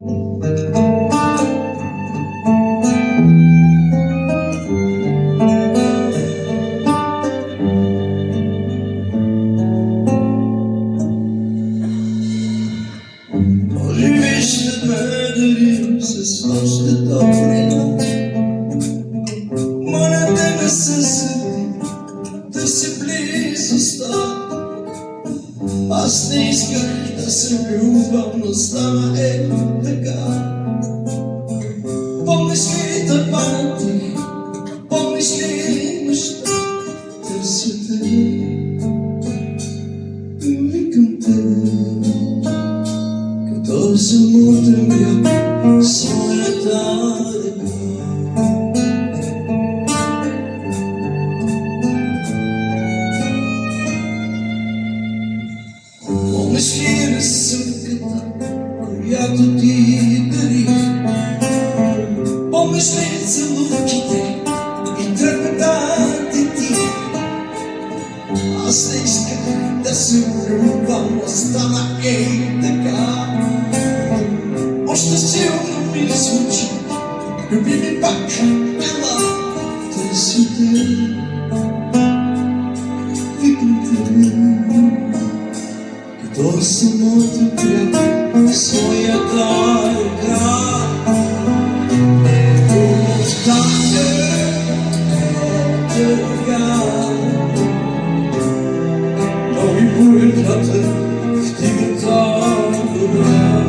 Oczywiście będę se svašta doprino Moram da me se sredi, da si blizu sta Аз не исках да се влюбвам, но стана така Помниш ли тъпаната ти, помниш ли неща Търся те, викам те Като самотен бях своята река Помниш ли рисунката, която ти дарих? Помниш ли целувките и трепетante ти? Аз не исках да се влюбвам, но стана така Още силно ми звучи, люби ми пак, ела, търся те, викам те Като самотен бях своята река Любовта е тъга Нови буен вятър в дивата вода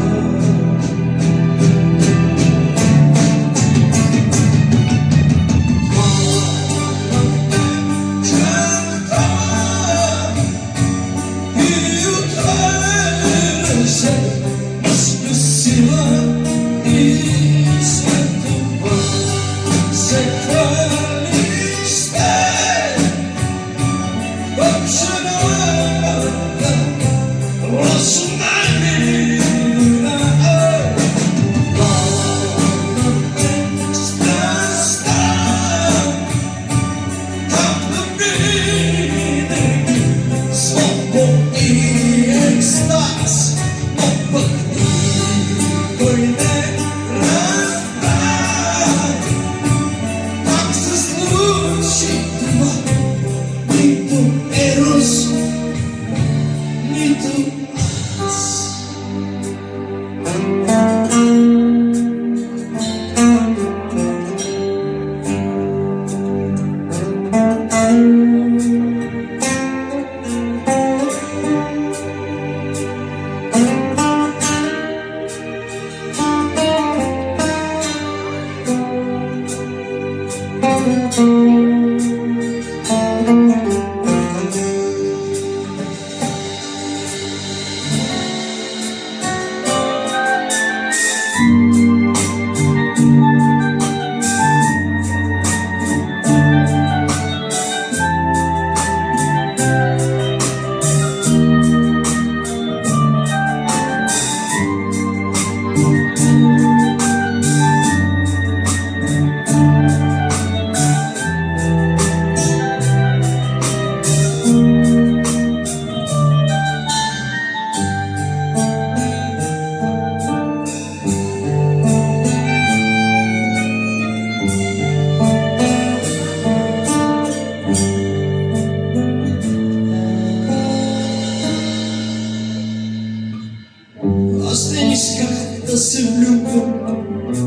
Аз не исках да се влюбвам,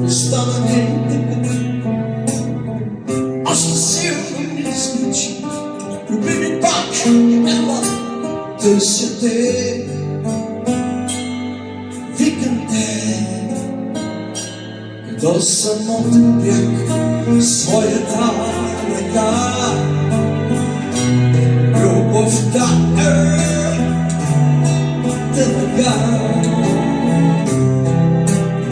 но стана така Още силно ми звучи, люби ми пак, ела, търся те, викам те Като самотен бях своята река Любовта е тъга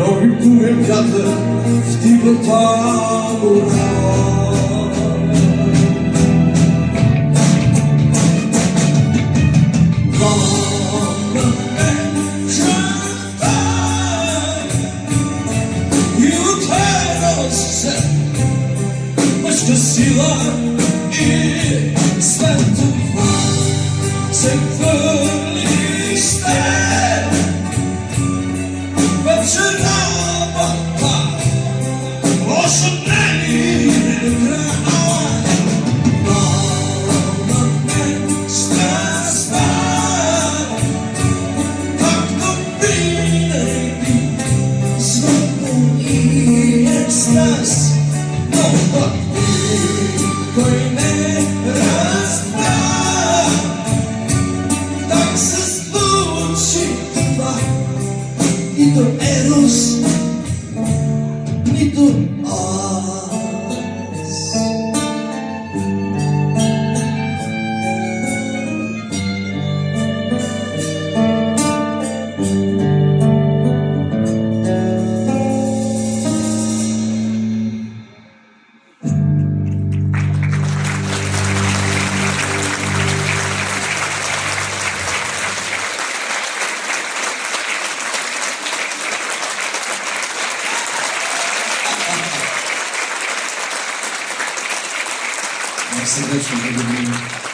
Нови буен вятър в дивата вода Вълна е чута и отведал се мъжка сила и след това се хвърли с теб вечера meros nito as. Serdecznie dziękuję.